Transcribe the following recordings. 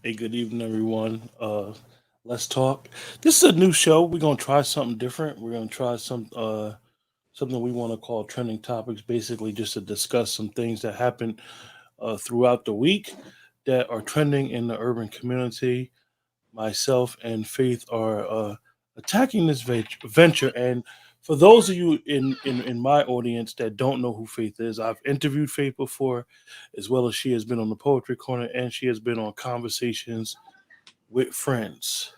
Hey, good evening, everyone. Let's talk. This is a new show. We're gonna try something different. We're gonna try something we want to call trending topics. Basically, just to discuss some things that happen throughout the week that are trending in the urban community. Myself and Faith are attacking this venture. And for those of you in my audience that don't know who Faith is, I've interviewed Faith before, as well as she has been on the Poetry Corner and she has been on Conversations with Friends.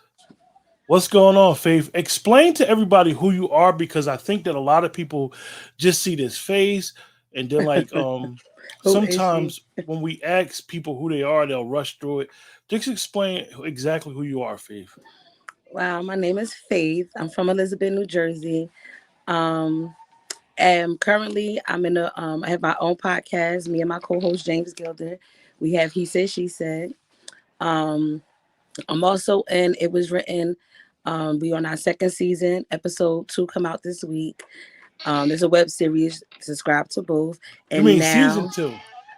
What's going on, Faith? Explain to everybody who you are because I think that a lot of people just see this face and then Who is she? sometimes when we ask people who they are, they'll rush through it. Just explain exactly who you are, Faith. Wow, my name is Faith. I'm from Elizabeth, New Jersey. Um, and currently I'm in a I have my own podcast. Me and my co-host James Gilder. We have He Said She Said. Um, I'm also in It Was Written. We on our second season. Episode 2 come out this week. There's a web series. Subscribe to both. You And mean season now, two?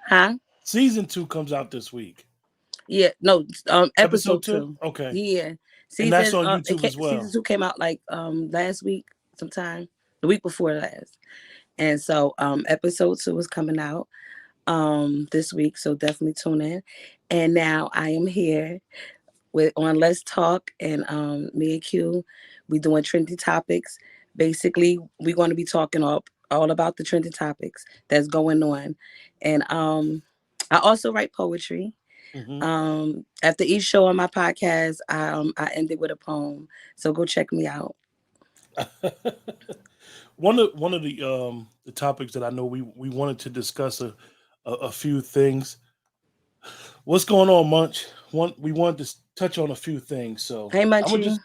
huh? Season two comes out this week. Yeah, no, Episode episode two? 2. Okay. Yeah. And that's on It YouTube as season well. 2 came out like last week sometime, the week before last. And so episode 2 is coming out this week, so definitely tune in. And now I am here with on Let's Talk, and me and Q, we doing trendy topics. Basically, we're going to be talking all about the trendy topics that's going on. And I also write poetry. Hmm. After each show on my podcast, I end it with a poem. So go check me out. One of the topics that I know we wanted to discuss a few things. What's going on, Munch? We wanted to touch on a few things. So Hey, I'm gonna Munchie. just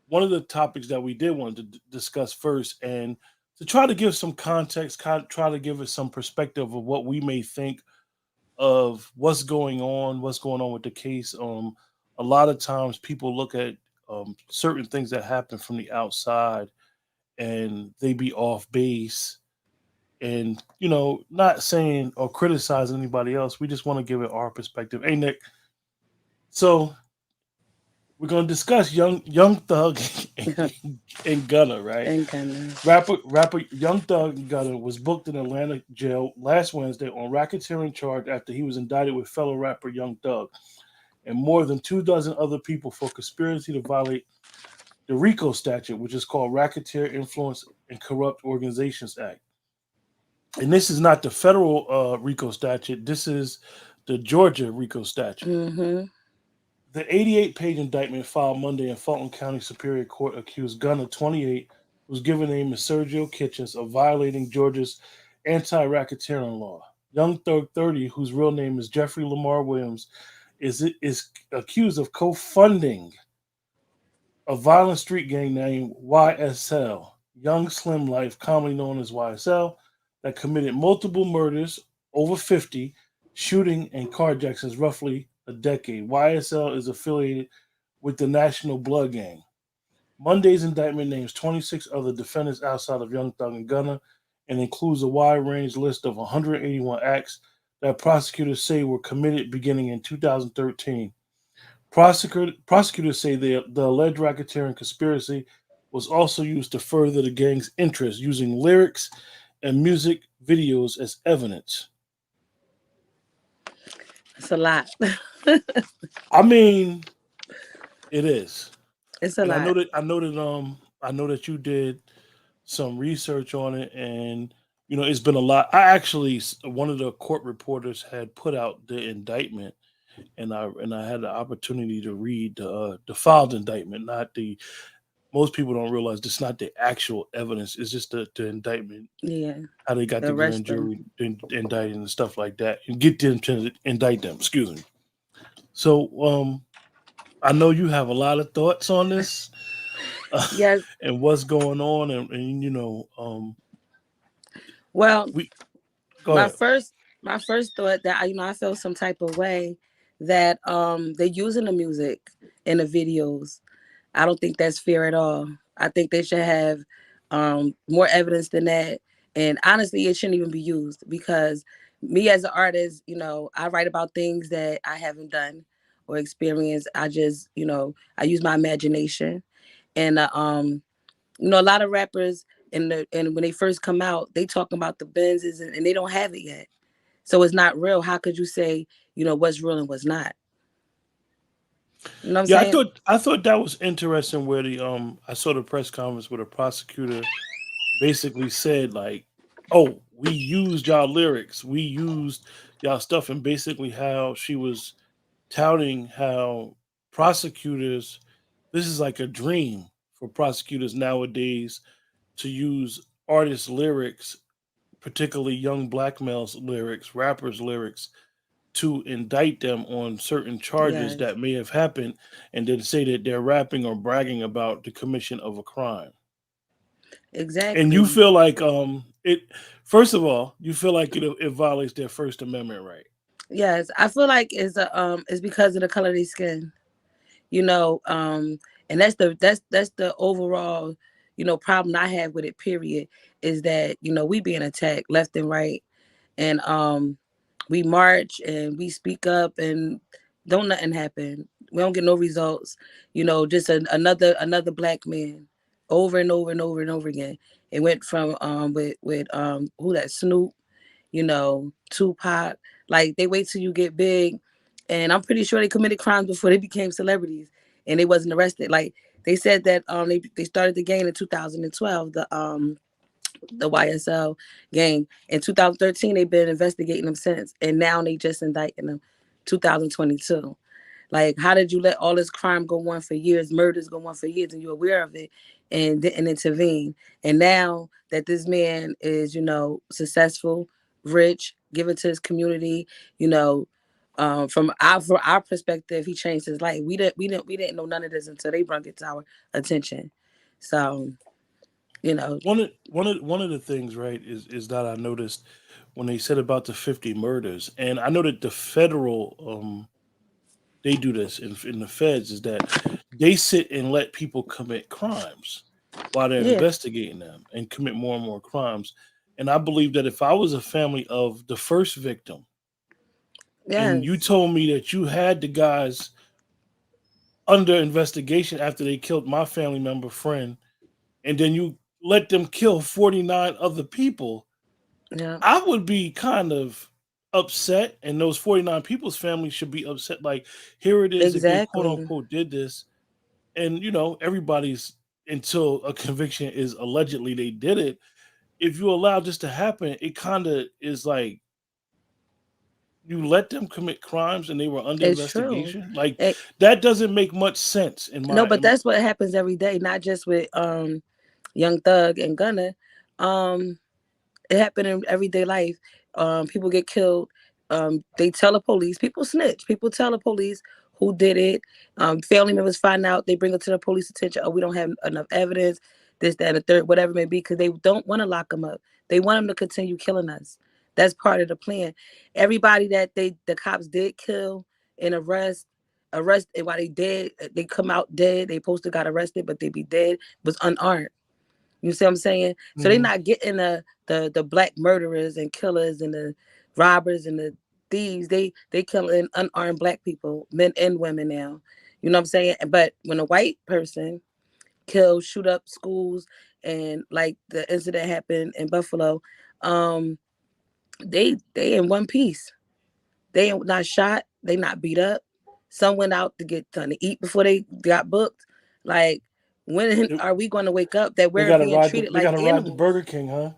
one of the topics that we did want to discuss first, and to try to give some context, try to give us some perspective of what we may think of what's going on with the case. A lot of times people look at certain things that happen from the outside and they be off base. And not saying or criticizing anybody else. We just want to give it our perspective. Hey, Nick. So we're gonna discuss Young Thug and Gunna, right? And kind Rapper Young Thug and Gunna was booked in Atlanta jail last Wednesday on racketeering charge after he was indicted with fellow rapper Young Thug and more than 2 dozen other people for conspiracy to violate the RICO statute, which is called Racketeer Influence and Corrupt Organizations Act. And this is not the federal RICO statute. This is the Georgia RICO statute. mm-hmm. The 88-page indictment filed Monday in Fulton County Superior Court accused Gunner, 28, whose given name is Sergio Kitchens, of violating Georgia's anti-racketeering law. Young Thug, 30, whose real name is Jeffrey Lamar Williams, is accused of co-funding a violent street gang named YSL, Young Slim Life, commonly known as YSL, that committed multiple murders, over 50, shooting and carjackings roughly a decade. YSL is affiliated with the National Blood Gang. Monday's indictment names 26 other defendants outside of Young Thug and Gunna and includes a wide range list of 181 acts that prosecutors say were committed beginning in 2013. Prosecutors say the alleged racketeering conspiracy was also used to further the gang's interest, using lyrics and music videos as evidence. It's a lot. I mean, it is, It's a and lot. I know that you did some research on it, and it's been a lot. I actually one of the court reporters had put out the indictment, and I had the opportunity to read the filed indictment, not the. Most people don't realize it's not the actual evidence; it's just the indictment, Yeah. how they got the grand Arrest them. jury indicted and stuff like that, and get them to indict them. Excuse me. So, I know you have a lot of thoughts on this, uh, Yes. and what's going on, and Well, we go my ahead. first my first thought that I felt some type of way that they're using the music in the videos. I don't think that's fair at all. I think they should have more evidence than that. And honestly, it shouldn't even be used because me as an artist, I write about things that I haven't done or experience. I just, I use my imagination. And a lot of rappers and when they first come out, they talking about the Benzes and they don't have it yet. So it's not real. How could you say, what's real and what's not? You know what I'm Yeah, saying? I thought that was interesting where the I saw the press conference where the prosecutor basically said like, "Oh, we used y'all lyrics, we used y'all stuff," and basically how she was touting how prosecutors, this is like a dream for prosecutors nowadays to use artists' lyrics, particularly young black males' lyrics, rappers' lyrics, to indict them on certain charges Yes, that may have happened, and then say that they're rapping or bragging about the commission of a crime. And you exactly. feel like it, first of all, you feel like it violates their First Amendment right. Yes, I feel like it's because of the color of their skin. You know, and that's the overall, problem I have with it. Period, is that we being attacked left and right, and we march and we speak up and don't nothing happen. We don't get no results. Just another black man over and over and over and over again. It went from with who that Snoop, Tupac. Like they wait till you get big, and I'm pretty sure they committed crimes before they became celebrities, and they wasn't arrested. Like they said that they started the gang in 2012. The YSL gang. In 2013, they've been investigating them since, and now they just indicting them, 2022. Like, how did you let all this crime go on for years, murders go on for years, and you're aware of it and didn't intervene? And now that this man is, successful, rich, given to his community, you know, from our perspective, he changed his life. We didn't know none of this until they brought it to our attention. So, you know, One of the things, right, is that I noticed when they said about the 50 murders, and I know that the federal they do this in the feds, is that they sit and let people commit crimes while they're yeah, investigating them and commit more and more crimes. And I believe that if I was a family of the first victim and you yes, told me that you had the guys under investigation after they killed my family member friend, and then you let them kill 49 other people, yeah, I would be kind of upset, and those 49 people's families should be upset. Like, here it is that they quote exactly. unquote did this, and everybody's, until a conviction is allegedly they did it. If you allow this to happen, it kind of is like you let them commit crimes and they were under It's true. investigation. Like, It, that doesn't make much sense in no, my, but that's what happens every day, not just with Young Thug and Gunna. Um, It happened in everyday life. People get killed. They tell the police. People snitch. People tell the police who did it. Family members find out. They bring it to the police attention. Oh, we don't have enough evidence. This, that, and the third, whatever it may be, because they don't want to lock them up. They want them to continue killing us. That's part of the plan. Everybody that the cops did kill and arrest, and while they dead, they come out dead. They supposed to got arrested, but they be dead. Was unarmed. You see what I'm saying? So they're Mhm. not getting the black murderers and killers and the robbers and the thieves. They killing unarmed black people, men and women now. You know what I'm saying? But when a white person kill, shoot up schools, and like the incident happened in Buffalo, um, they in one piece. They ain't not shot. They not beat up. Some went out to get something to eat before they got booked. Like, when They, are we going to wake up that they we're gotta being ride the treated they like gotta ride the animals? Burger King, huh?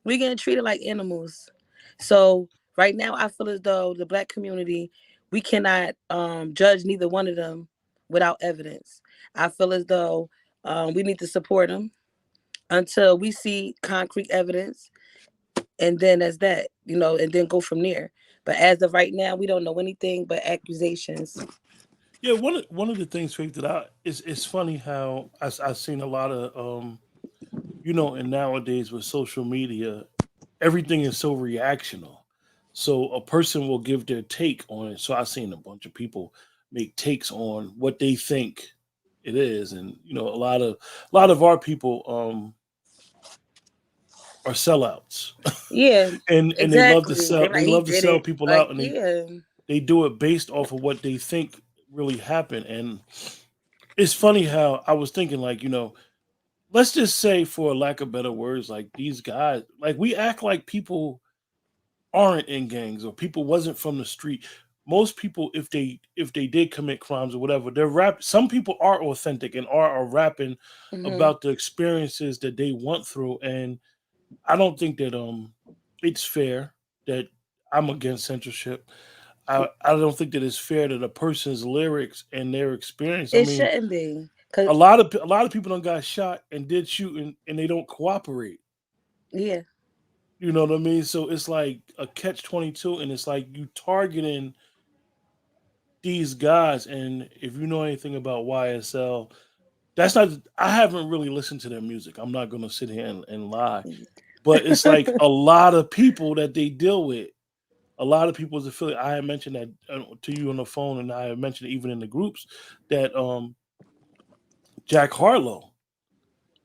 We're getting treated like animals. So right now, I feel as though the black community, we cannot judge neither one of them without evidence. I feel as though we need to support them until we see concrete evidence, and then that's that, and then go from there. But as of right now, we don't know anything but accusations. Yeah, one of the things, Faith, that it's funny how I've seen a lot of and nowadays with social media, everything is so reactional. So a person will give their take on it. So I've seen a bunch of people make takes on what they think it is, and a lot of our people are sellouts, Yeah, and they love to exactly. sell. They're They like, he love to did sell it. people Like, out, and they yeah, they do it based off of what they think really happened. And it's funny how I was thinking, like, let's just say, for lack of better words, like these guys, like we act like people aren't in gangs or people wasn't from the street. Most people, if they did commit crimes or whatever, they're rap. Some people are authentic and are rapping Hmm. about the experiences that they went through. And I don't think that it's fair that I'm against censorship. I don't think that it's fair that a person's lyrics and their experience. I It mean, shouldn't be, cause a lot of people don't got shot and did shooting and they don't cooperate. yeah, You know what I mean? So it's like a catch 22, and it's like you targeting these guys. And if you know anything about YSL, that's not. I haven't really listened to their music. I'm not gonna sit here and lie, but it's like a lot of people that they deal with. A lot of people's affiliate. I had mentioned that to you on the phone, and I had mentioned it even in the groups that Jack Harlow,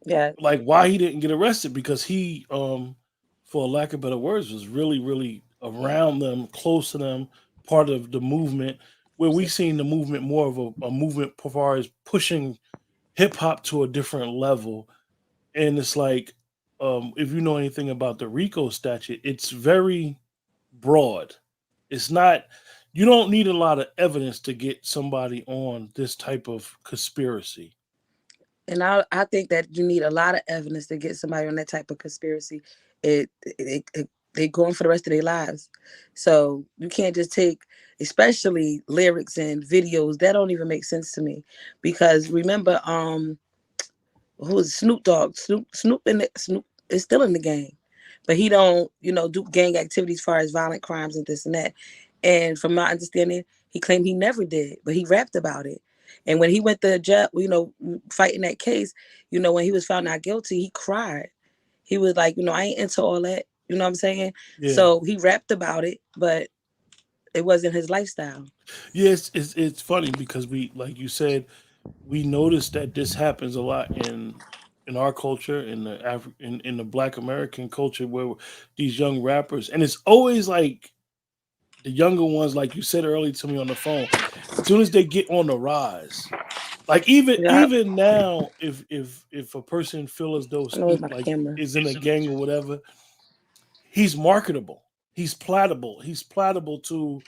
yeah, like why he didn't get arrested, because he for lack of better words, was really really around them, close to them, part of the movement, where we seen the movement more of a movement as far as pushing hip hop to a different level. And it's like, if you know anything about the RICO statute, it's very broad. It's not, you don't need a lot of evidence to get somebody on this type of conspiracy. and I think that you need a lot of evidence to get somebody on that type of conspiracy. They going for the rest of their lives, so you can't just take, especially lyrics and videos that don't even make sense to me, because remember, who is Snoop Dogg? Snoop is still in the gang, but he don't, do gang activities as far as violent crimes and this and that. And from my understanding, he claimed he never did, but he rapped about it. And when he went to jail, fighting that case, when he was found not guilty, he cried. He was like, I ain't into all that. You know what I'm saying? Yeah. So he rapped about it, but it wasn't his lifestyle. Yes, it's funny because we, like you said, we noticed that this happens a lot in our culture, in the in the Black American culture, where these young rappers, and it's always like the younger ones, like you said earlier to me on the phone, as soon as they get on the rise, like even Yeah, even now, if a person feel as though I know it's Snoop my like camera. is in a gang or whatever, he's marketable, he's palatable to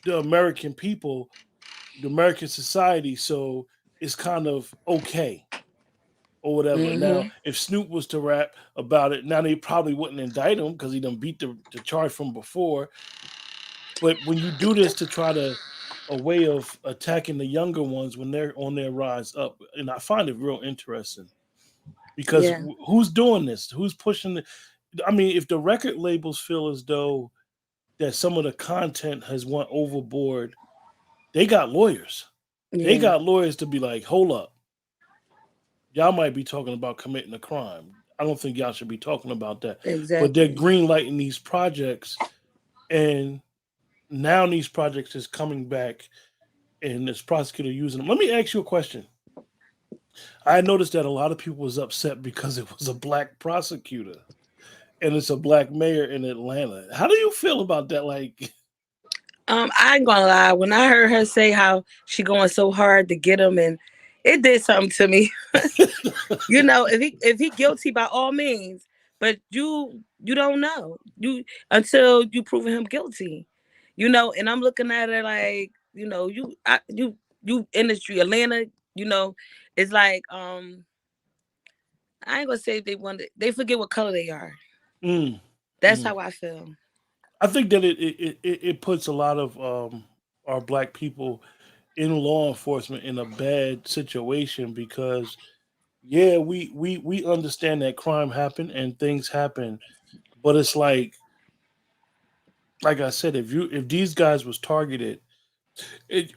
the American people, the American society. So it's kind of okay or whatever. Now, Hmm. if Snoop was to rap about it, now they probably wouldn't indict him because he done beat the charge from before. But when you do this to try to a way of attacking the younger ones when they're on their rise up, and I find it real interesting because Yeah, who's doing this? Who's pushing the? I mean, if the record labels feel as though that some of the content has went overboard, they got lawyers. They yeah, got lawyers to be like, hold up, y'all might be talking about committing a crime. I don't think y'all should be talking about that. But they're exactly. green lighting these projects, and now these projects is coming back, and this prosecutor using them. Let me ask you a question. I noticed that a lot of people was upset because it was a black prosecutor and it's a black mayor in Atlanta. How do you feel about that? Like, I ain't gonna lie. When I heard her say how she going so hard to get him, and it did something to me. If he guilty by all means, but you don't know until you proven him guilty. And I'm looking at it like, you industry Atlanta. You know, it's like, I ain't gonna say they forget what color they are. mm, That's mm. how I feel. I think that it puts a lot of our black people in law enforcement in a bad situation because yeah, we understand that crime happened and things happen, but it's like I said, if these guys was targeted,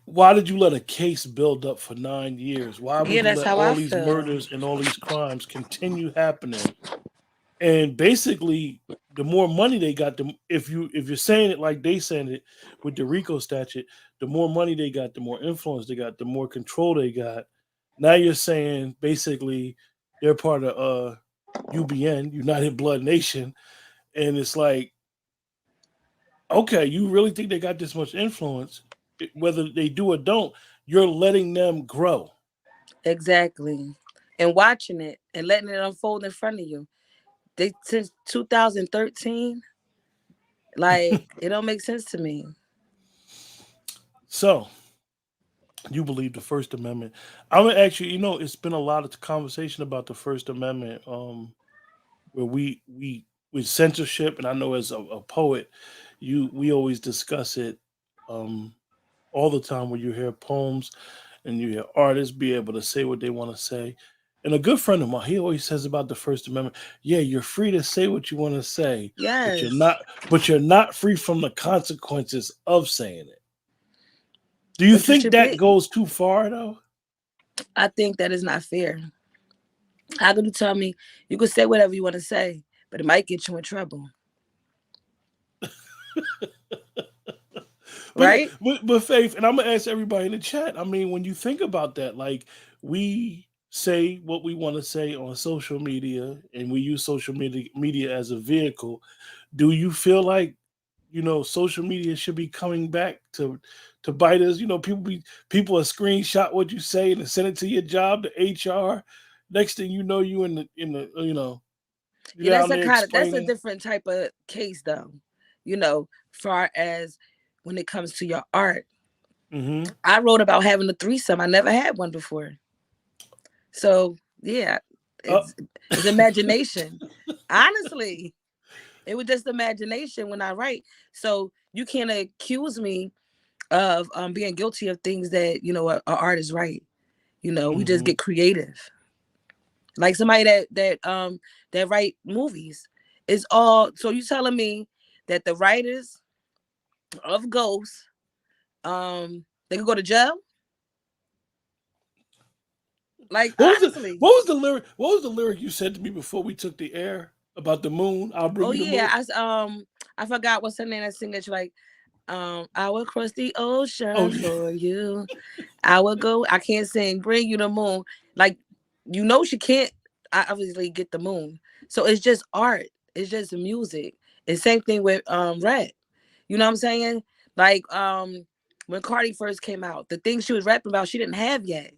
why did you let a case build up for 9 years? Why Yeah, would you that's let how I all these feel. murders and all these crimes continue happening? And basically, the more money they got, if you're saying it like they saying it with the RICO statute, the more money they got, the more influence they got, the more control they got. Now you're saying basically they're part of UBN, United Blood Nation, and it's like, okay, you really think they got this much influence? Whether they do or don't, you're letting them grow. Exactly. And watching it and letting it unfold in front of you. They since 2013, like it don't make sense to me. So you believe the First Amendment. I'm gonna ask you. It's been a lot of conversation about the First Amendment, where we with censorship, and I know as a poet, we always discuss it um, all the time. When you hear poems and you hear artists be able to say what they want to say. And a good friend of mine, he always says about the First Amendment, yeah, you're free to say what you want to say, but you're Yes. not but you're not free from the consequences of saying it. Do you But you think should that be. goes too far though? I think that is not fair. How could you tell me you could say whatever you want to say, but it might get you in trouble, But, right? but Faith, and I'm gonna ask everybody in the chat. I mean, when you think about that, like we say what we want to say on social media, and we use social media as a vehicle. Do you feel like social media should be coming back to bite us? People are screenshot what you say and send it to your job to HR. Next thing you know, you in the you Yeah, down there that's a explaining. different type of case though. Far as when it comes to your art. Hmm. I wrote about having a threesome. I never had one before. So yeah, Uh, it's imagination. Honestly, it was just imagination when I write. So you can't accuse me of being guilty of things that a artist write. We just hmm get creative. Like somebody that write movies. It's all. So you telling me that the writers of Ghost they could go to jail? Like What was the honestly. what was the lyric? What was the lyric you said to me before we took the air about the moon? I'll bring Oh you the yeah, moon. I forgot what's her name that sing that you like. I will cross the Oh ocean yeah. for you. I will go. I can't sing. Bring you the moon. Like she can't. Obviously get the moon. So it's just art. It's just music. And same thing with rap. You know what I'm saying? Like when Cardi first came out, the things she was rapping about, she didn't have yet.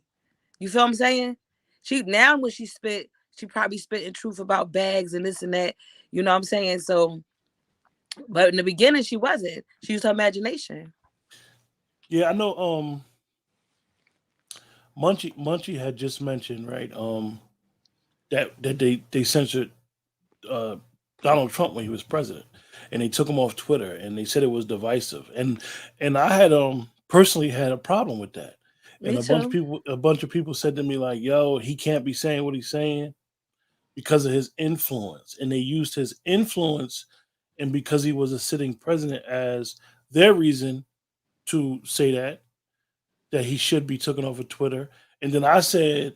You feel what I'm saying? She now when she spit, she probably spitting truth about bags and this and that. You know what I'm saying? So, but in the beginning, she wasn't. She used her imagination. Yeah, I know. Munchie had just mentioned, right, that they censored uh, Donald Trump when he was president, and they took him off Twitter, and they said it was divisive, and I had personally had a problem with that, and Me too. a bunch of people said to me like, "Yo, he can't be saying what he's saying because of his influence," and they used his influence, and because he was a sitting president as their reason to say that he should be taken off of Twitter, and then I said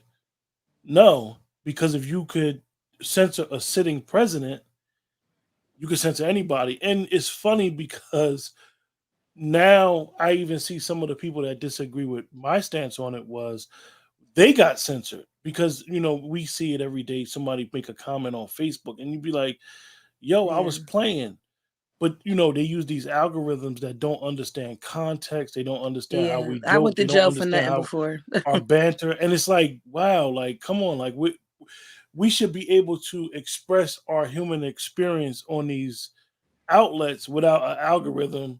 no, because if you could censor a sitting president, you could censor anybody. And it's funny because now I even see some of the people that disagree with my stance on it was they got censored because we see it every day. Somebody make a comment on Facebook and you'd be like, "Yo, I Yeah, was playing." But they use these algorithms that don't understand context. They don't understand how yeah. we I went joke. to They don't jail for understand nothing how before. our banter. And it's like, wow, like come on, like we should be able to express our human experience on these outlets without an algorithm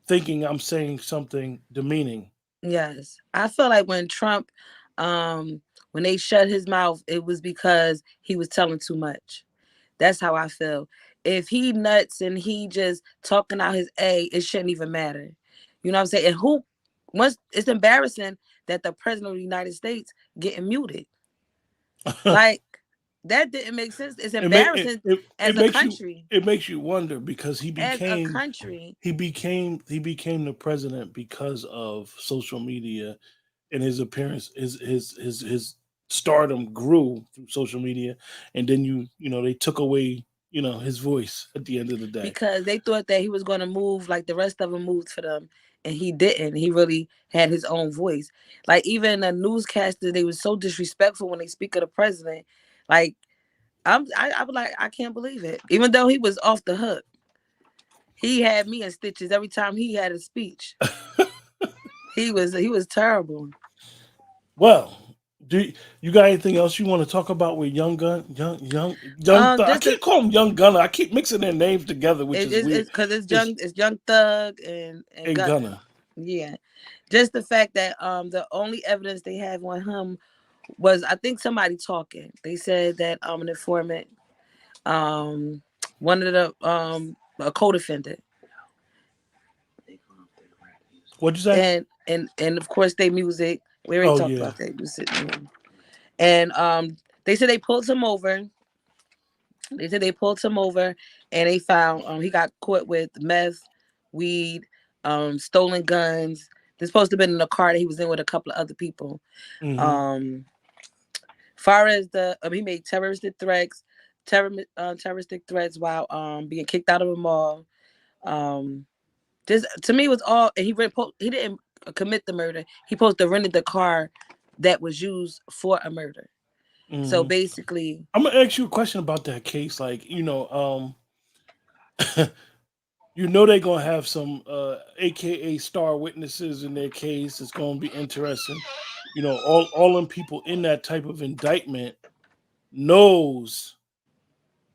thinking I'm saying something demeaning. Yes, I feel like when Trump, when they shut his mouth, it was because he was telling too much. That's how I feel. If he nuts and he just talking out his it shouldn't even matter. You know what I'm saying? And once it's embarrassing that the president of the United States getting muted. Like that didn't make sense. It's it, make, it, embarrassing it as it a makes you country. it makes you wonder because As a country. he became the president because of social media and his appearance his stardom grew through social media, and then they took away his voice at the end of the day. Because they thought that he was going to move like the rest of them moved for them, and he didn't. He really had his own voice. Like even the newscasters, they were so disrespectful when they speak of the president. Like I was like, I can't believe it. Even though he was off the hook, he had me in stitches every time he had a speech. He was terrible. Well, do you got anything else you want to talk about with I Just the keep calling him Young Gunner. I keep mixing their names together, which is weird. it's because It's it's Young Thug and a Gunner. Gunner. Yeah, just the fact that the only evidence they have on him was, I think, somebody talking. They said that an informant, um one of the a co-defendant, What'd you say? and of course they music. We already Oh talked yeah. about that music. And they said they pulled him over. They said they pulled him over and they found he got caught with meth, weed, stolen guns. They're supposed to have been in a car that he was in with a couple of other people. Hmm. Um Far as he made terroristic threats while being kicked out of a mall. Um just to me it was all, and he didn't commit the murder. He supposed to rented the car that was used for a murder. So Hmm. basically, I'm gonna ask you a question about that case. Like, you know they're gonna have some AKA star witnesses in their case. It's gonna be interesting. All them people in that type of indictment knows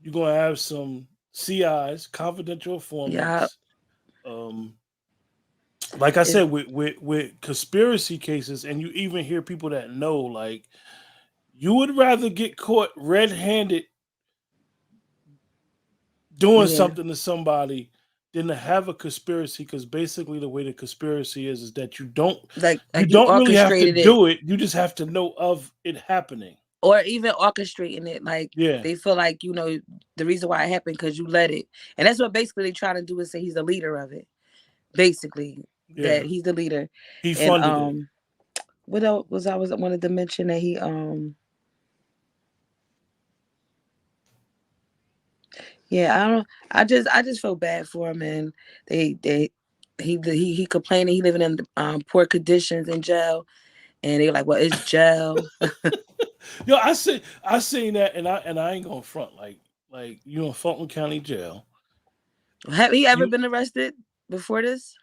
you're gonna have some CIs, confidential yeah, informants. Um, like I it, said, with conspiracy cases, and you even hear people that know, like, you would rather get caught red-handed doing yeah, something to somebody than to have a conspiracy, because basically the way the conspiracy is that you like you don't really have to orchestrated it, do it, you just have to know of it happening. or even orchestrating it. Like Yeah, they feel like the reason why it happened because you let it, and that's what basically they trying to do, is say he's the leader of it. Basically, yeah, that he's the leader. he And funded it. what else was I was wanted to mention that he yeah, I don't. I just feel bad for him, and they he complaining he living in poor conditions in jail, and they're like, well, it's jail. Yo, I seen that, and I ain't gonna front, like you in Fulton County Jail. Have he ever You been arrested before this?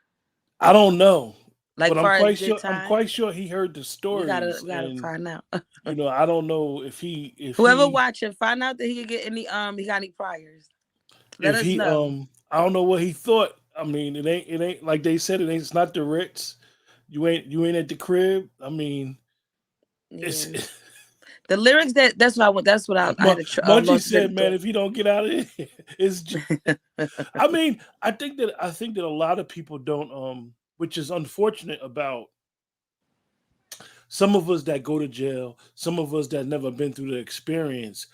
I don't know, Like but I'm far as quite did sure I'm time? quite sure he heard the We gotta stories, we gotta and find out. I don't know if he if Whoever he watching, find out that he could get any he got any priors. Let if us he know. I don't know what he thought. I mean, it ain't like they said, it's not the Ritz. You ain't at the crib. I mean, it's Yeah. The lyrics that's what I want. That's what I had Munchie lost a said, bit man, of if he don't get out of here, thought. I mean, I think that a lot of people don't, which is unfortunate about some of us that go to jail, some of us that never been through the experience.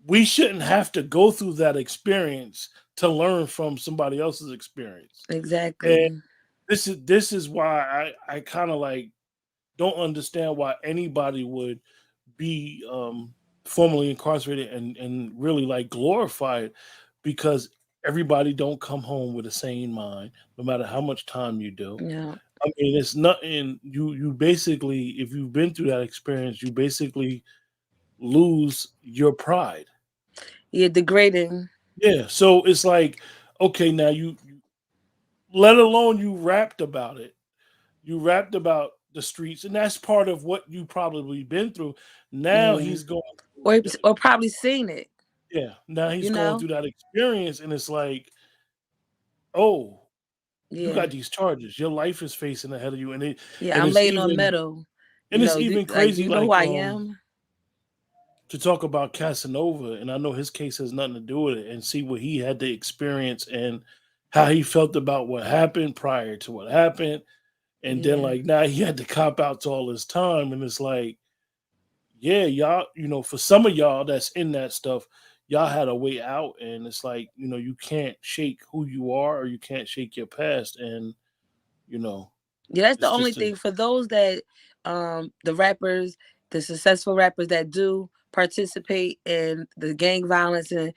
We shouldn't have to go through that experience to learn from somebody else's experience. And Exactly. this is why I kind of like don't understand why anybody would be formally incarcerated and really like glorified, because everybody don't come home with a sane mind, no matter how much time you do. Yeah. I mean, it's nothing. You basically, if you've been through that experience, you basically lose your pride. Yeah, degrading. Yeah. So it's like, okay, now let alone you rapped about it. You rapped about the streets, and that's part of what you probably been through. Now Yeah. he's going Or probably seen it, yeah, now he's you going know? through that experience, and it's like, oh, you Yeah. got these charges. Your life is facing ahead of you, and it Yeah, and I'm it's laying on even metal. and it's Do, even like, do crazy, you know who like I am? to talk about Casanova, and I know his case has nothing to do with it, and see what he had to experience and how he felt about what happened prior to what happened, and then Yeah. like now he had to cop out to all his time, and it's like, yeah, y'all, for some of y'all that's in that stuff, y'all had a way out, and it's like, you can't shake who you are, or you can't shake your past, and you know, Yeah, that's the it's only just a thing for those that the rappers, the successful rappers that do participate in the gang violence and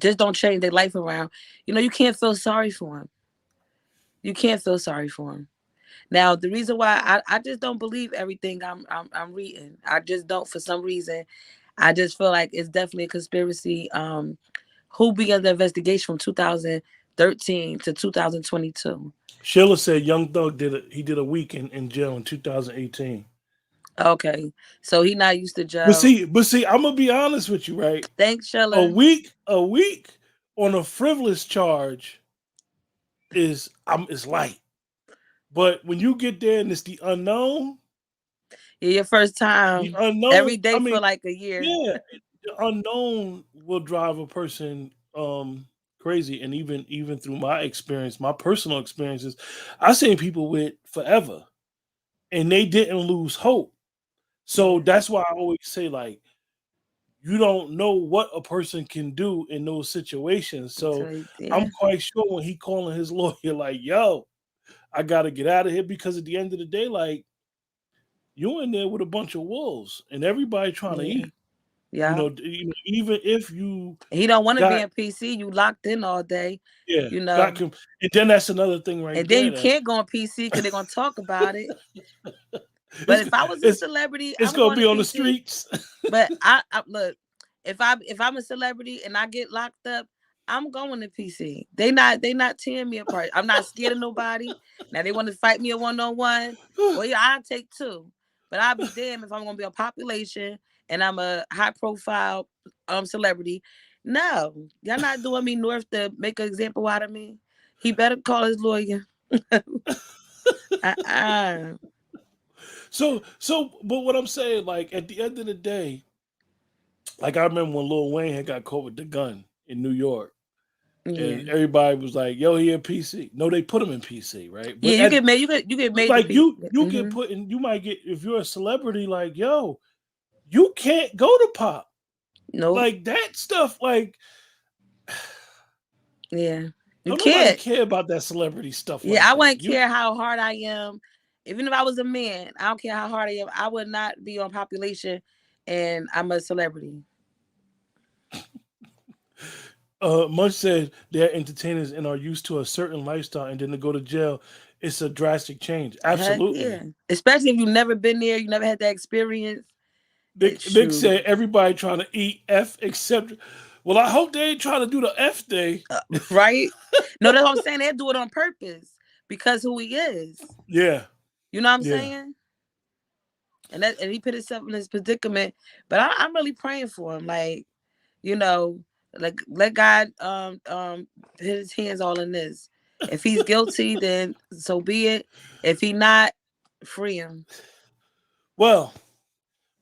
just don't change their life around. You can't feel sorry for them. You can't feel sorry for them. Now, the reason why I just don't believe everything I'm reading. I just don't, for some reason. I just feel like it's definitely a conspiracy. Who began the investigation from 2000? 2013 to 2022. Sheila said Young Thug did a week in jail in 2018. Okay, so he not used to But jail. see, I'm gonna be honest with you, right? Thanks, A Sheila. week on a frivolous charge is light. But when you get there and it's Yeah, your first the time. unknown, Every day I feel mean, like a year. yeah, the unknown will drive a person crazy. And even through my experience, my personal experiences, I've seen people with forever and they didn't lose hope. So Yeah. that's why I always say, like, you don't know what a person can do in those situations. So So I'm yeah, quite sure when he calling his lawyer, like, yo, I gotta get out of here, because at the end of the day, like, you in there with a bunch of wolves and everybody trying to yeah, eat. yeah. Even if you He don't want to be got in PC. You locked in all day, yeah, you know. and then that's another thing right And then there you that can't go on PC because they're gonna talk about it. But it's if I was a it's celebrity, it's I'm gonna going be to on the PC. streets. But I look, if I'm a celebrity and I get locked up, I'm going to PC. They not tearing me apart. I'm not scared of nobody. Now they want to fight me a 1-on-1. Well, yeah, I'll take two. But I'll be damned if I'm gonna be on population and I'm a high profile celebrity. No, y'all not doing me north to make an example out of me. He better call his lawyer. Uh-uh. But what I'm saying, like, at the end of the day, like, I remember when Lil Wayne had got caught with the gun in New York, Yeah. and everybody was like, "Yo, he in PC." No, they put him in PC, right? Yeah, But you get made. You get made to like, PC. you get put in. You might get, if you're a celebrity, like, yo, you can't go to pop, Nope. like that stuff. Like, Yeah. You don't nobody can't. care about that celebrity stuff Yeah, like I that. wouldn't care how hard I am. Even if I was a man, I don't care how hard I am. I would not be on population and I'm a celebrity. Munch said they're entertainers and are used to a certain lifestyle, and then to go to jail, it's a drastic change. Heck yeah. Absolutely. Especially if you've never been there, you never had that experience. It's Nick true. said everybody trying to eat F except. Well, I hope they ain't trying to do the F day. Right? No, that's what I'm saying. They do it on purpose because who he is. Yeah, You know what I'm yeah. saying? And he put himself in this predicament. But I'm really praying for him. Like, you know, like let God put his hands all in this. If he's guilty, then so be it. If he not, free him. Well,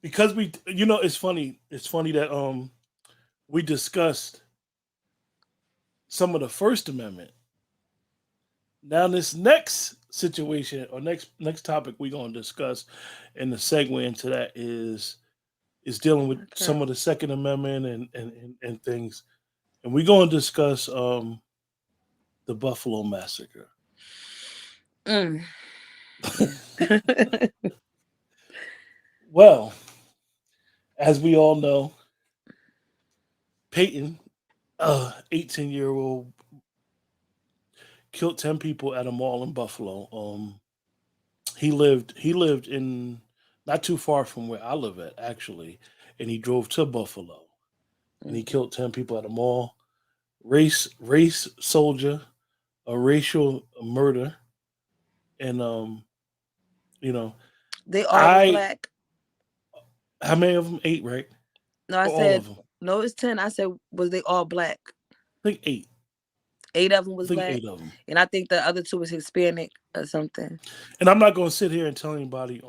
because it's funny. It's funny that we discussed some of the First Amendment. Now, this next situation or next topic we're gonna discuss, and the segue into that is dealing with Okay. some of the Second Amendment and things, and we're gonna discuss the Buffalo Massacre. Mm, yeah. Well, as we all know, Peyton, 18-year-old, killed 10 people at a mall in Buffalo. He lived in not too far from where I live at, actually, and he drove to Buffalo and he Mm. killed 10 people at a mall. Race soldier, a racial murder, and you know, They all was I black. how many of them? Eight, right? No, I Or all of said them? no. It's 10. I said was they all black? I think eight. 8 of them I was think black, eight of them. and I think the other two was Hispanic or something. And I'm not going to sit here and tell anybody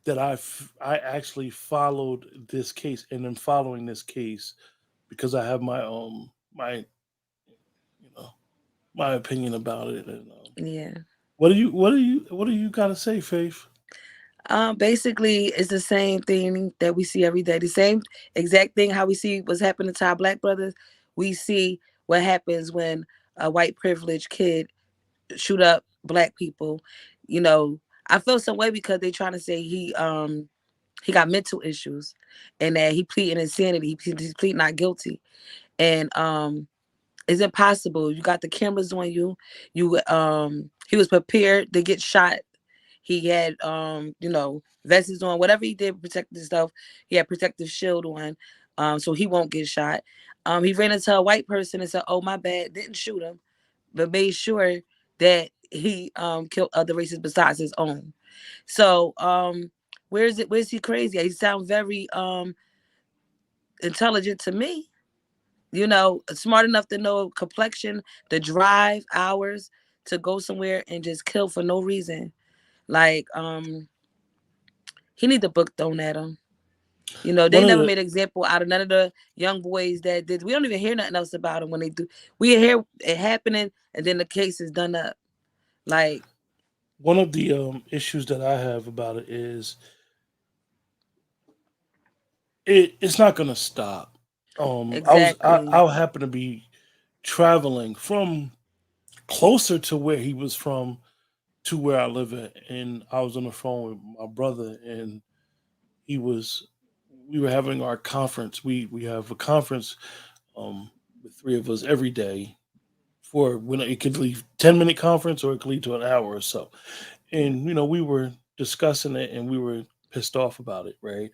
that I actually followed this case, and then following this case because I have my you know my opinion about it. And Yeah. what do you got to say, Faith? Basically, it's the same thing that we see every day. The same exact thing how we see what's happening to our black brothers. We see what happens when a white privileged kid shoot up black people. You know, I feel some way because they trying to say he got mental issues and that he pleading insanity. He's pleading not guilty. And it's impossible. You got the cameras on you. He was prepared to get shot. He had vests on, whatever he did to protect himself. He had protective shield on, so he won't get shot. He ran into a white person and said, "Oh, my bad," didn't shoot him. but made sure that he killed other races besides his own. So where's he crazy? He sounds very intelligent to me. You know, smart enough to know complexion, the drive hours to go somewhere and just kill for no reason. Like he need the book thrown at him. You know, One they of never the made an example out of none of the young boys that did. We don't even hear nothing else about them when they do. We hear it happening, and then the case is done up. Like issues that I have about it is it's not gonna stop. exactly. I happen to be traveling from closer to where he was from to where I live at, and I was on the phone with my brother, and he was we were having our conference. We have a conference with three of us every day for when it could leave 10-minute conference or it could lead to an hour or so. And we were discussing it and we were pissed off about it, right?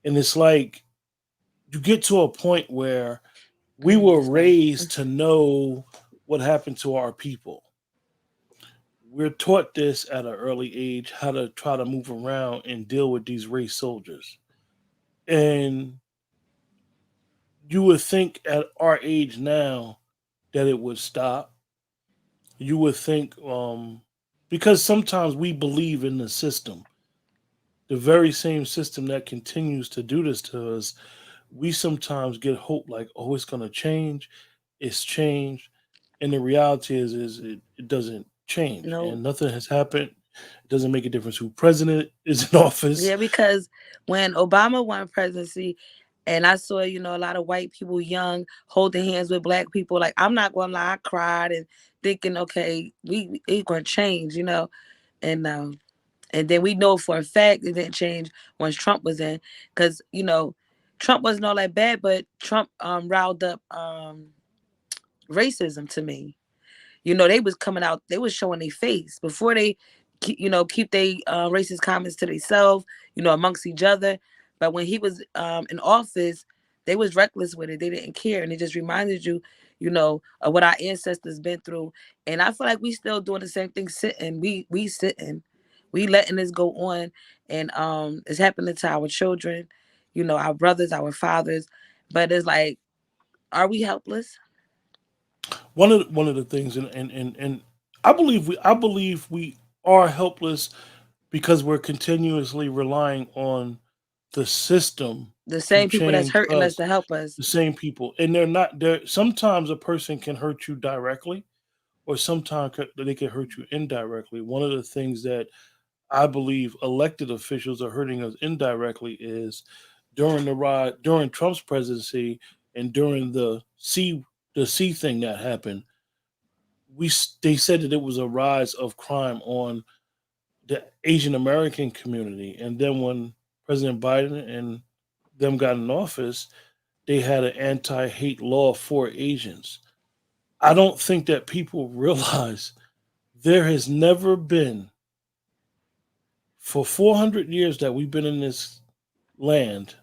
And it's like you get to a point where we were This way. raised to know what happened to our people. We're taught this at an early age how to try to move around and deal with these race soldiers. And you would think at our age now that it would stop. You would think because sometimes we believe in the system, the very same system that continues to do this to us. We sometimes get hope like, oh, it's going to change. It's changed. And the reality is it doesn't change No. and nothing has happened. It doesn't make a difference who president is in office. Yeah, because when Obama won presidency, and I saw, a lot of white people young holding hands with black people, like I'm not gonna lie, I cried and thinking, okay, we it's gonna change, and and then we know for a fact it didn't change once Trump was in, because Trump wasn't all that bad, but Trump riled up racism to me. They was coming out, they was showing their face before they keep their racist comments to themselves, amongst each other. But when he was in office, they was reckless with it. They didn't care, and it just reminded you, of what our ancestors been through. And I feel like we still doing the same thing, sitting. We sitting, we letting this go on, and it's happening to our children, our brothers, our fathers. But it's like, are we helpless? One of the things and I believe we are helpless because we're continuously relying on the system The to same people that's change hurting us us, to help us. the same people, and they're not there. Sometimes a person can hurt you directly, or sometimes they can hurt you indirectly. One of the things that I believe elected officials are hurting us indirectly is during Trump's presidency and during the C thing that happened. They said that it was a rise of crime on the Asian American community, and then when President Biden and them got in office, they had an anti-hate law for Asians. I don't think that people realize there has never been, for 400 years that we've been in this land,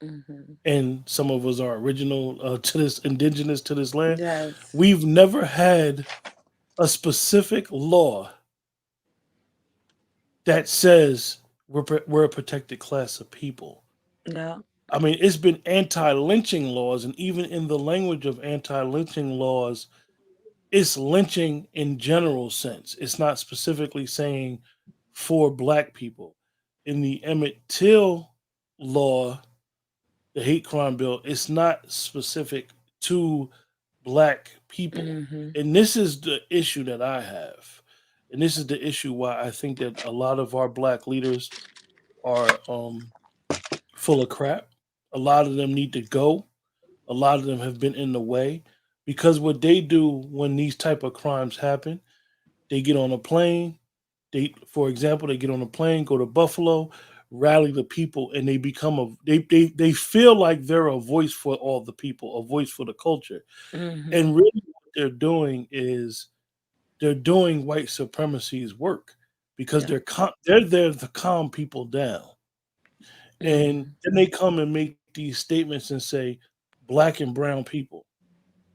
Hmm. and some of us are original to this, indigenous to this land, Yes. we've never had a specific law that says we're a protected class of people. Yeah. I mean, it's been anti-lynching laws, and even in the language of anti-lynching laws, it's lynching in general sense. It's not specifically saying for black people. In the Emmett Till law, the hate crime bill, it's not specific to black people. Hmm. And this is the issue that I have. And this is the issue why I think that a lot of our black leaders are full of crap. A lot of them need to go. A lot of them have been in the way because what they do when these type of crimes happen, they get on a plane. For example, they get on a plane, go to Buffalo, rally the people, and they become they feel like they're a voice for all the people, a voice for the culture. Hmm. And really, what they're doing is they're doing white supremacy's work because Yeah. they're there to calm people down. And Hmm. then they come and make these statements and say, black and brown people.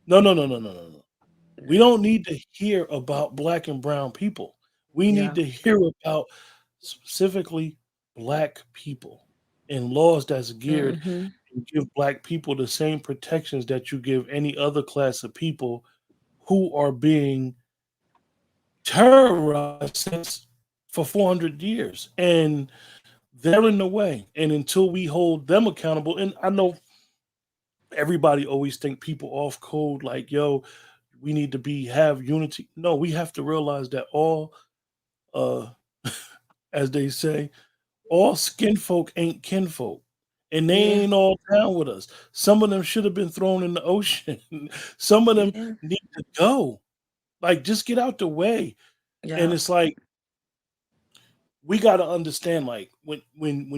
No, no, no, no, no, no, no. We don't need to hear about black and brown people. We need Yeah. to hear about specifically black people and laws that's geared Mhm. and give black people the same protections that you give any other class of people who are being terrorized since for 400 years. And they're in the way. And until we hold them accountable, and I know everybody always think people off code like, yo, we need to be have unity. No, we have to realize that all uh as they say, all skin folk ain't kinfolk. And they Yeah. ain't all down with us. Some of them should have been thrown in the ocean. Some of them Yeah. need to go. Like just get out the way. And Yeah. it's like we got to understand like when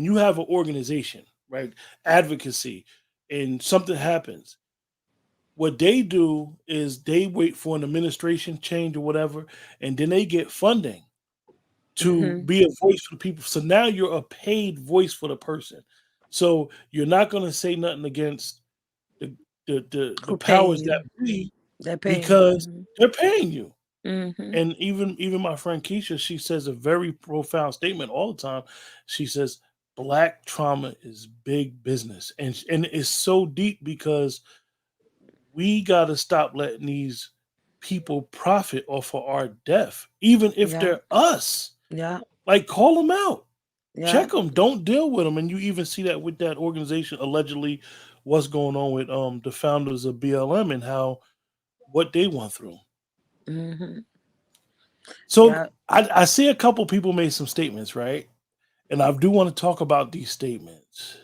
you have an organization, right? Advocacy and something happens, what they do is they wait for an administration change or whatever, and then they get funding to Mhm. be a voice for the people. So now you're a paid voice for the person. So you're not going to say nothing against the the Who powers paying that you? be They're paying you. because they're paying you. Mhm. And even my friend Keisha, she says a very profound statement all the time. She says black trauma is big business, and it's so deep because we got to stop letting these people profit off of our death, even if Yeah. they're us. Yeah. Like, call them out, Yeah. check them, don't deal with them. And you even see that with that organization, allegedly, what's going on with the founders of BLM and how what they went through. Mhm. So Yeah. I see a couple people made some statements, right? And I do want to talk about these statements.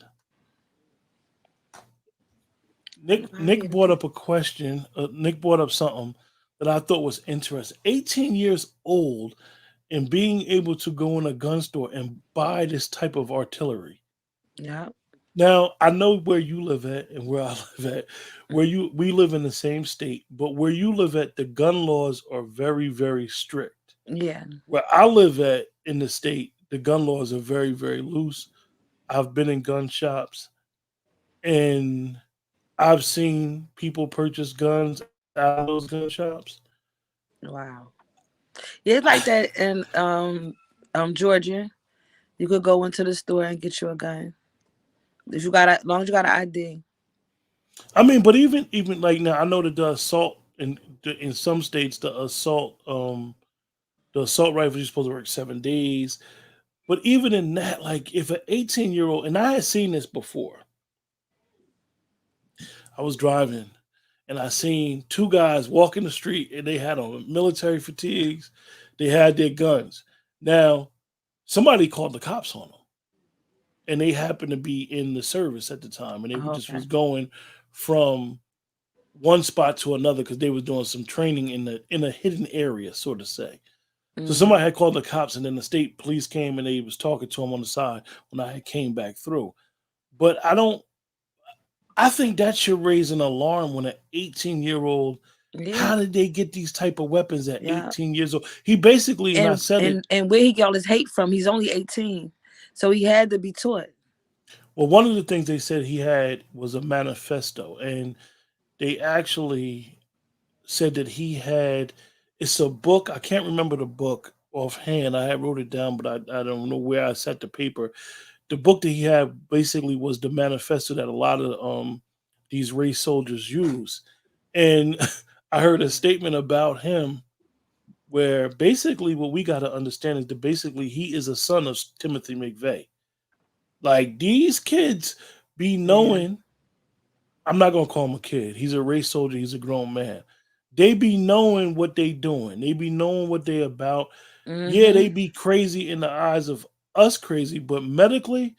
I Nick hear brought you. up a question. Nick brought up something that I thought was interesting. 18 years old and being able to go in a gun store and buy this type of artillery. Yeah. Now, I know where you live at and where I live at. We live in the same state, but where you live at, the gun laws are very, very strict. Yeah. Where I live at in the state, the gun laws are very, very loose. I've been in gun shops and I've seen people purchase guns out of those gun shops. Wow. Yeah, it's like that in Georgia. You could go into the store and get you a gun. If you got as long as you got an ID. I mean, but even like now, I know that the assault in some states, the assault rifle you're supposed to work 7 days. But even in that, like if an 18-year-old, and I had seen this before, I was driving and I seen two guys walking the street and they had on military fatigues, they had their guns. Now somebody called the cops on them, and they happened to be in the service at the time, and they Oh, just okay. was going from one spot to another because they was doing some training in a hidden area, so to say. So Mhm. somebody had called the cops, and then the state police came and they was talking to him on the side when I had came back through. But I don't. I think that should raise an alarm when an 18-year-old. Yeah. How did they get these type of weapons at Yeah. 18 years old? He basically, and I And said it. and where he got all his hate from? He's only 18, so he had to be taught. Well, one of the things they said he had was a manifesto, and they actually said that he had. It's a book. I can't remember the book offhand. I had wrote it down, but I don't know where I set the paper. The book that he had basically was the manifesto that a lot of these race soldiers use. And I heard a statement about him where basically what we got to understand is that basically he is a son of Timothy McVeigh. Like these kids be Yeah. knowing. I'm not gonna call him a kid. He's a race soldier. He's a grown man. They be knowing what they doing. They be knowing what they about. Yeah, they Mhm. be crazy in the eyes of us crazy, but medically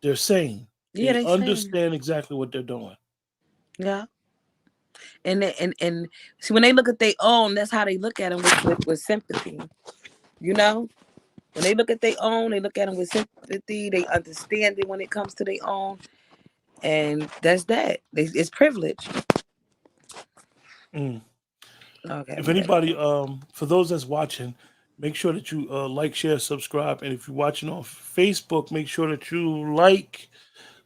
they're sane. Yeah, They they saying. understand exactly what they're doing. Yeah. And see when they look at their own, that's how they look at them with sympathy. You know, when they look at their own, they look at them with sympathy. They understand it when it comes to their own, and that's that. It's privilege. Mm. Okay, If we gotta anybody, go. for those that's watching, make sure that you like, share, subscribe, and if you're watching on Facebook, make sure that you like.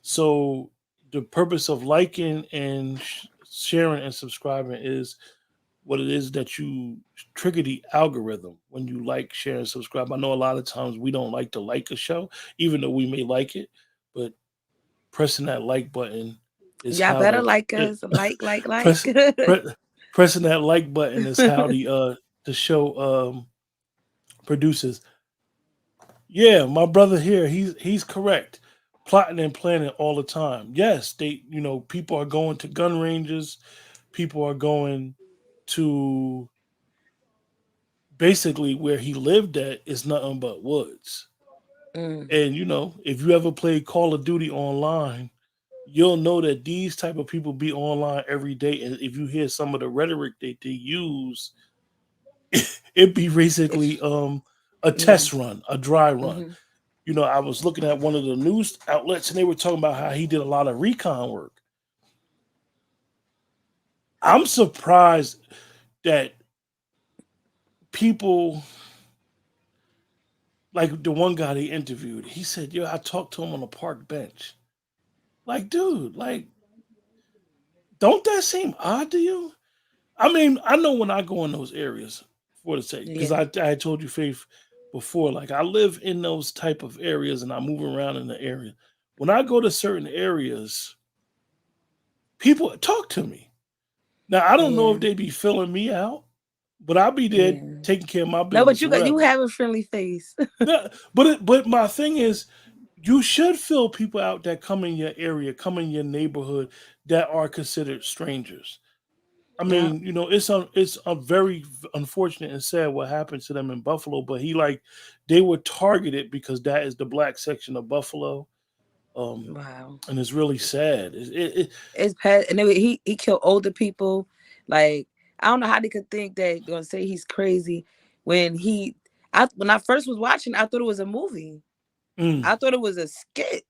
So the purpose of liking and sharing and subscribing is what it is that you trigger the algorithm when you like, share, and subscribe. I know a lot of times we don't like to like a show, even though we may like it, but pressing that like button is Y'all how better the like it, us. Like. press, pre- pressing that like button is how the show produces. Yeah, my brother here, he's correct. Plotting and planning all the time. Yes, people are going to gun ranges, people are going to basically where he lived at is nothing but woods. Mm, And if you ever played Call of Duty online, you'll know that these type of people be online every day. And if you hear some of the rhetoric that they use, it be basically a yeah. test run, a dry run. Hmm. I was looking at one of the news outlets and they were talking about how he did a lot of recon work. I'm surprised that people like the one guy they interviewed, he said, "Yo, I talked to him on a park bench." Like, dude, like, don't that seem odd to you? I mean, I know when I go in those areas, for the sake, because Yeah. I had told you, Faith, before, like I live in those type of areas and I move around in the area. When I go to certain areas, people talk to me. Now I don't know Yeah. if they be filling me out, but I'll be there Yeah. taking care of my No, but business or you whatever. have a friendly face. No, but my thing is, you should fill people out that come in your area, come in your neighborhood that are considered strangers. I Yeah. mean, it's a very unfortunate and sad what happened to them in Buffalo, but they were targeted because that is the black section of Buffalo, um, Wow. and it's really sad. It's past, and then he killed older people. Like, I don't know how they could think that they're gonna say he's crazy when when I first was watching, I thought it was a movie. Mm, I thought it was a skit.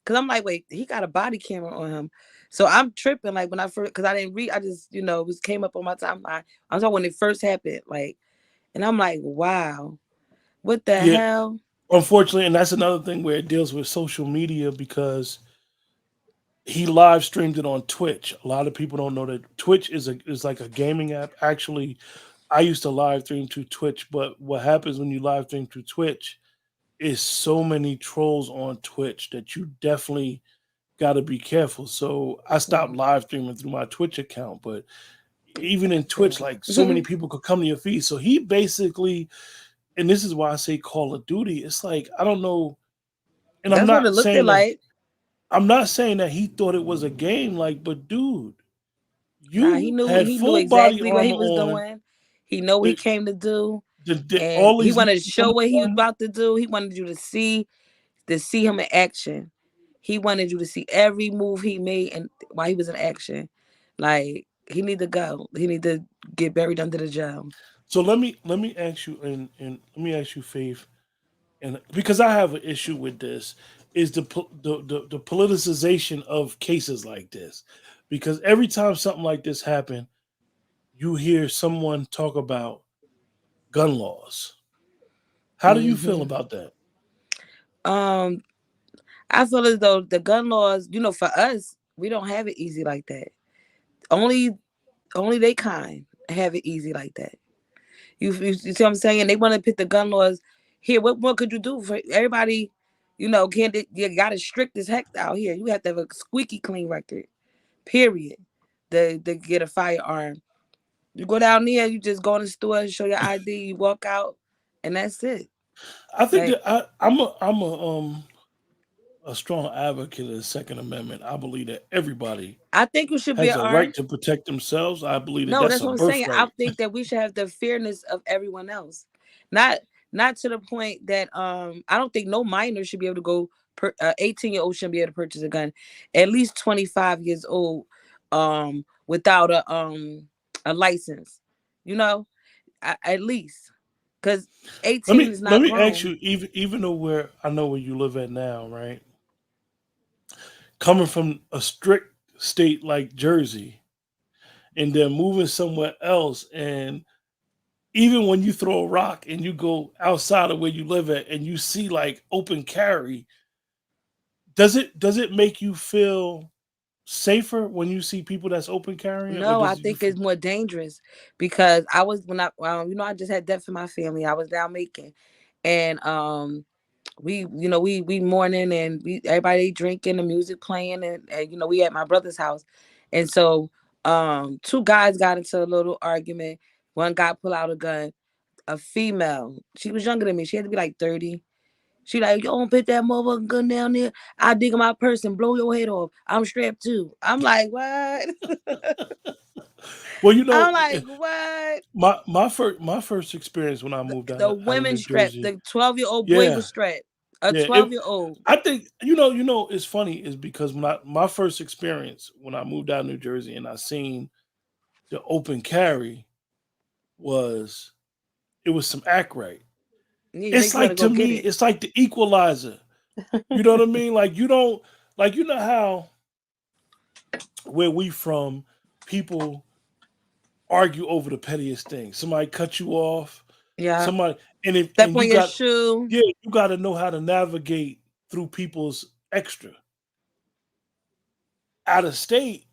Cause I'm like, wait, he got a body camera on him. So I'm tripping. Like when I first, cause I didn't read, I just, it was came up on my timeline. I'm talking when it first happened. Like, and I'm like, wow, what the yeah, hell? unfortunately, and that's another thing where it deals with social media because he live streamed it on Twitch. A lot of people don't know that Twitch is like a gaming app. Actually, I used to live stream to Twitch, but what happens when you live stream to Twitch is so many trolls on Twitch that you definitely got to be careful. So I stopped Mm, live streaming through my Twitch account, but even in that's Twitch, sad. like so many people could come to your feed. So he basically, and this is why I say Call of Duty. It's like I don't know, and That's what it looked like. I'm not saying that he thought it was a game. Like, but dude, Nah, you had he knew full body exactly what he armor was on. doing. He know what he The, came to do, and all he these wanted to niggas on show what he the was phone. about to do. He wanted you to see him in action. He wanted you to see every move he made and while he was in action. Like he need to go. He need to get buried under the jail. So let me ask you and let me ask you, Faith, and because I have an issue with this, is the politicization of cases like this, because every time something like this happen, you hear someone talk about gun laws. How do you feel Hmm. about that? Um, I feel as though the gun laws, for us, we don't have it easy like that. Only they kind have it easy like that. You see what I'm saying? They want to put the gun laws here. What more could you do for everybody? Can't you got it strict as heck out here? You have to have a squeaky clean record. Period. To get a firearm. You go down there, you just go in the store, show your ID, you walk out, and that's it. I think Like that I'm a strong advocate of the Second Amendment. I believe that everybody I think you should be has a right armed. to protect themselves. I believe that No, that's that's a what I'm saying. I birthright. think that we should have the fairness of everyone else. Not not to the point that I don't think no minor should be able to go 18-year-old shouldn't be able to purchase a gun. At least 25 years old without a license. You know, at least cuz Let 18 me is let not me ask grown. you, even though where I know where you live at now, right? Coming from a strict state like Jersey and then moving somewhere else, and even when you throw a rock and you go outside of where you live at and you see like open carry, does it make you feel safer when you see people that's open carrying, or No, I does you think feel? it's more dangerous because I was when I I just had death in my family. I was down Macon, and we we mourning and we everybody drinking, the music playing, and we at my brother's house, and so two guys got into a little argument. One guy pulled out a gun. A female, she was younger than me. She had to be like 30. She like, yo, don't put that motherfucking gun down there. I dig in my purse and blow your head off. I'm strapped too. I'm like, what? Well, I'm like, what? my first experience when I moved The out of women New strapped. Jersey. The 12-year-old boy Yeah, was strapped. A yeah. 12-year-old. I think it's funny is because my first experience when I moved out of New Jersey and I seen the open carry was it was some act right. Yeah, you It's think you gotta like go to get me, it. it's like the equalizer. You know what I mean? Like you don't like you know how where we from people argue over the pettiest things. Somebody cut you off, Yeah. somebody and if Step and on you your got shoe. yeah, you got to know how to navigate through people's extra. Out of state,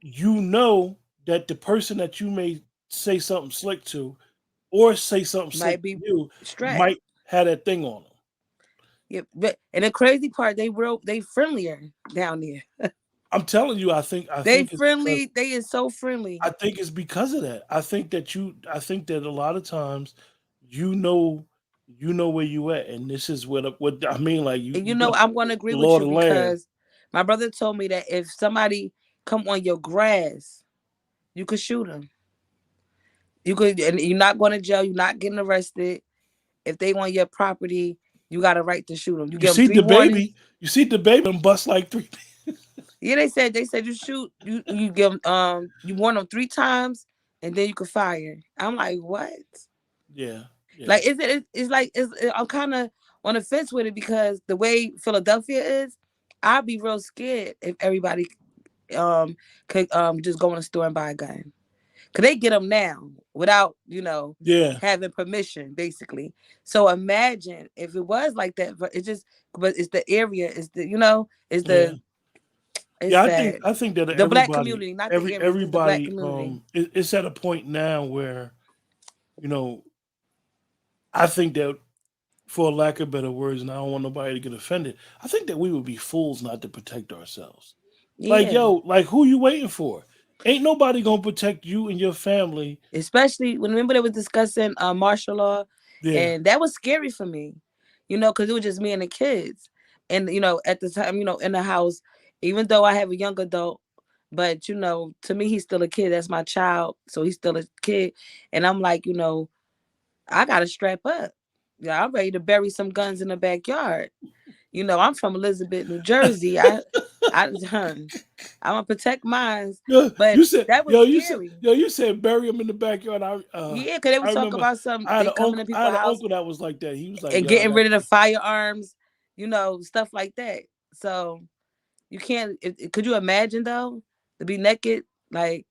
you know that the person that you may say something slick to or say something slick Might to be you strapped. might have that thing on them. Yeah, but and the crazy part, they friendlier down there. I'm telling you, I They think it's because friendly. They is so friendly. I think it's because of that. I think that a lot of times you know where you at, and this is what I mean. Like And you got I'm gonna agree the with law of you the land. because my brother told me that if somebody come on your grass, you could shoot them. You could, and you're not going to jail. You're not getting arrested. If they want your property, you got a right to shoot them. You give them three warnings. You see the baby and bust like three. Yeah, they said you shoot you give them you warn them 3 times and then you can fire. I'm like, what? Yeah, yeah, Like, it's like I'm kind of on the fence with it because the way Philadelphia is, I'd be real scared if everybody could just go in a store and buy a gun. Cause they get them now without yeah, having permission, basically. So imagine if it was like that, but it's the area, it's the it's yeah. the it's Yeah, sad. I think that The black community, not the area, it's just the black everybody community. it's at a point now where you know I think that for lack of better words, and I don't want nobody to get offended, I think that we would be fools not to protect ourselves. Like Yeah. yo, like who you waiting for? Ain't nobody gonna protect you and your family. Especially when remember they was discussing martial law, Yeah, and that was scary for me, because it was just me and the kids, and at the time, in the house, even though I have a young adult, but to me he's still a kid. That's my child, so he's still a kid, and I'm like, I gotta strap up. Yeah, I'm ready to bury some guns in the backyard. I'm from Elizabeth, New Jersey. I done. I'm gonna protect mine, yo, but that was scary. you said bury him in the backyard. Yeah, because they I was talking remember about some they coming to I people's had an house uncle that was like that. He was like, and yo, I getting got rid of the firearms, stuff like that. So you can't. Could you imagine though to be naked? Like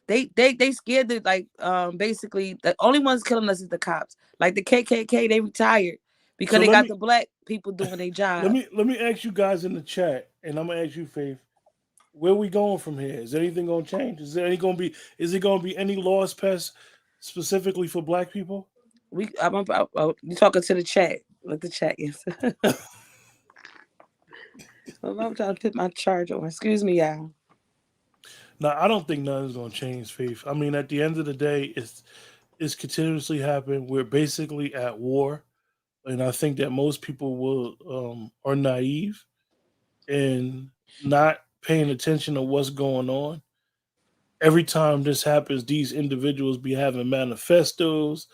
they scared to basically the only ones killing us is the cops. Like the KKK, they retired because so they got the black people doing their job. let me ask you guys in the chat, and I'm gonna ask you, Faith. Where we going from here? Is anything gonna change? Is it gonna be any laws passed specifically for black people? You talking to the chat? Let the chat answer. I'm trying to put my charger on. Excuse me, y'all. Now I don't think nothing's gonna change, Faith. I mean, at the end of the day, it's continuously happening. We're basically at war, and I think that most people will are naive and not paying attention to what's going on. Every time this happens, these individuals be having manifestos.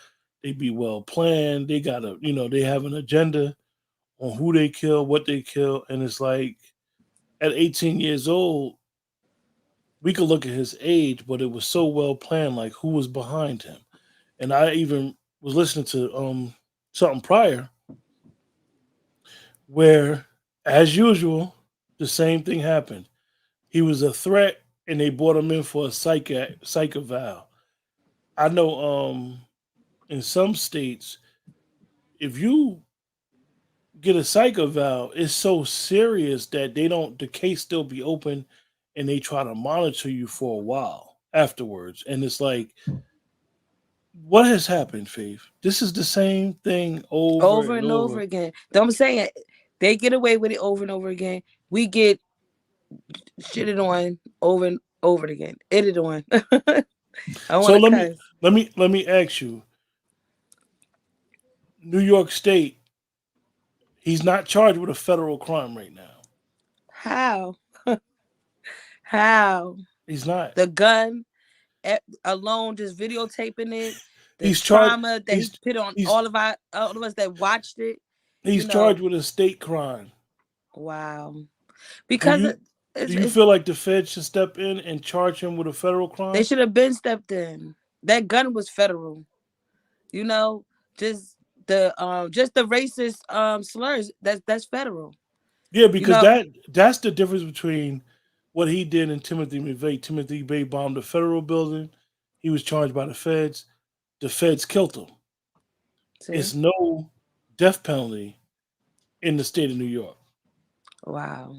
They be well planned. They got they have an agenda on who they kill, what they kill, and it's like at 18 years old, we could look at his age, but it was so well planned, like who was behind him. And I even was listening to something prior where, as usual, the same thing happened. He was a threat, and they brought him in for a psych eval. I know in some states, if you get a psych eval, it's so serious that they don't. The case still be open, and they try to monitor you for a while afterwards. And it's like, what has happened, Faith? This is the same thing over Over and and over over. again. I'm saying they get away with it over and over again. We get shitted on over and over again. It on. I want So to cuss. let me ask you, New York State, he's not charged with a federal crime right now. How? How? He's not. The gun alone, just videotaping it, the He's charged. trauma that he He's put on he's all of us that watched it. You he's charged know, with a state crime. wow. Do Because you do you it's feel like the Fed should step in and charge him with a federal they crime? should have been stepped in. That gun was federal. You know, just just the racist slurs. That's federal. Yeah, You because know, that's the difference between what he did and Timothy McVeigh. Timothy McVeigh bombed a federal building. He was charged by the feds. The feds killed him. see, It's no death penalty in the state of New York. wow.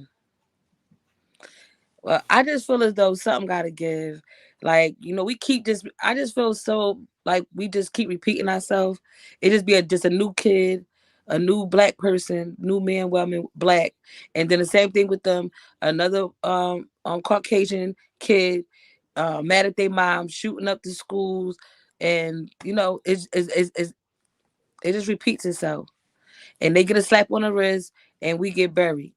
Well, I just feel as though something got to give. Like, we keep just, I just feel so like we just keep repeating ourselves. It just be just a new kid, a new black person, new man, woman, black. And then the same thing with them, another Caucasian kid, mad at their mom, shooting up the schools. And, it just repeats itself. And they get a slap on the wrist and we get buried,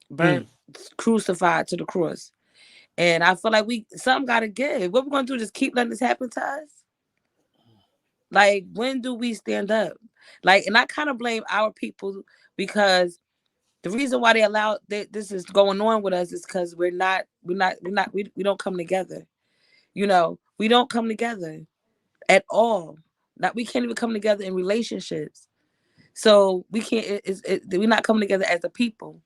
burnt, Mm. crucified to the cross. And I feel like we something gotta give. What we're gonna do? Just keep letting this happen to us? Like, when do we stand up? Like, and I kind of blame our people because the reason why they allow this is going on with us is because we don't come together. We don't come together at all. Not we can't even come together in relationships. So we can't. We're not coming together as a people.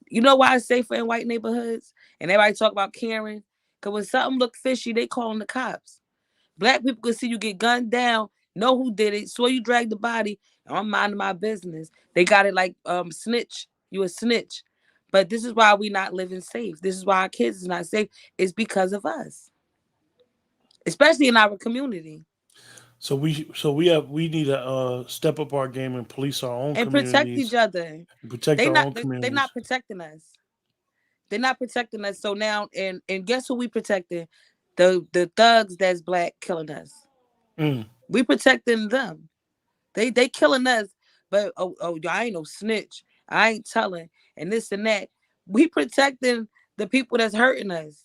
You know why it's safer in white neighborhoods? And everybody talk about caring. Because when something look fishy, they calling the cops. Black people can see you get gunned down, know who did it, saw you drag the body. I'm minding my business. They got it like snitch. You a snitch. But this is why we not living safe. This is why our kids is not safe. It's because of us, especially in our community, So we need to step up our game and police our own and protect each communities other. and protect They our not own they communities. not protecting us. They're not protecting us. So now, and guess who we protecting? The thugs that's black killing us. Mm. We protecting them. They killing us. But I ain't no snitch. I ain't telling and this and that. We protecting the people that's hurting us.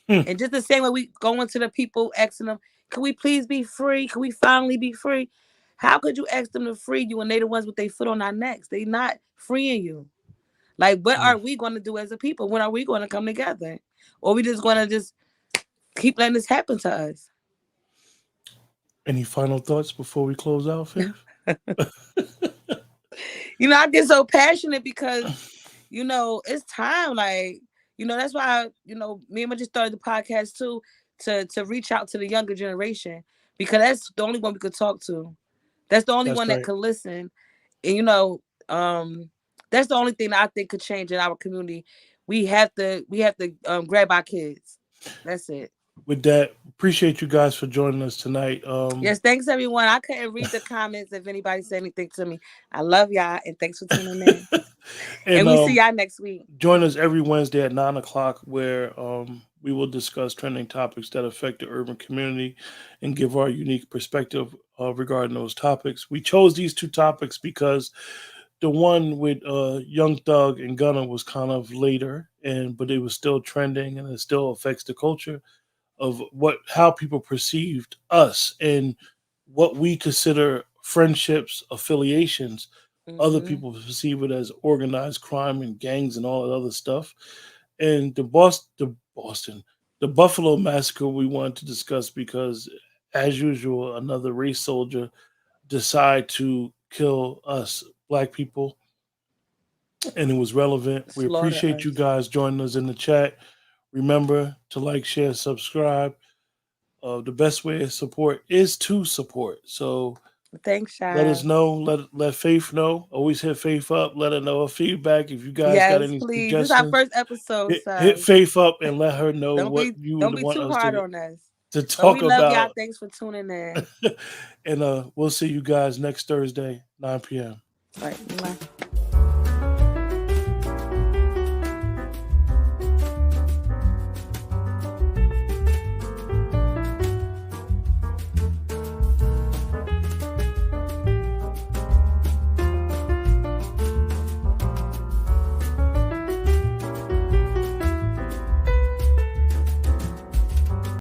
Hmm. And just the same way we going to the people asking them, can we please be free? Can we finally be free? How could you ask them to free you when they the ones with their foot on our necks? They not freeing you. Like, what Mm. are we going to do as a people? When are we going to come together? Or we just going to just keep letting this happen to us? Any final thoughts before we close out, Faith? I get so passionate because, it's time. Like, that's why, me and I just started the podcast too, to reach out to the younger generation because that's the only one we could talk to. That's the only That's one that right. could listen. And, um, that's the only thing that I think could change in our community. We have to grab our kids. That's it. With that, appreciate you guys for joining us tonight. Yes, thanks everyone. I couldn't read the comments if anybody said anything to me. I love y'all and thanks for tuning in. And and we see y'all next week. join us every Wednesday at 9 o'clock, where we will discuss trending topics that affect the urban community and give our unique perspective regarding those topics. We chose these two topics because the one with Young Thug and Gunna was kind of later, and but it was still trending, and it still affects the culture of what how people perceived us and what we consider friendships, affiliations. Other Hmm. people perceive it as organized crime and gangs and all that other stuff. And the Buffalo massacre we wanted to discuss because, as usual, another race soldier decided to kill us black people, and it was relevant. We Slaughter appreciate you us. guys joining us in the chat. Remember to like, share, subscribe. The best way to support is to support. So Thanks, Let us y'all. know. Let Faith know. Always hit Faith up. Let her know her feedback. If you guys got Yes, any please. This is our suggestions, first episode, hit so Faith up and let her know don't what be you would don't be want too us hard on us. to But we talk love y'all. about. Thanks for tuning in. And we'll see you guys next Thursday, 9 p.m. All right. Mwah.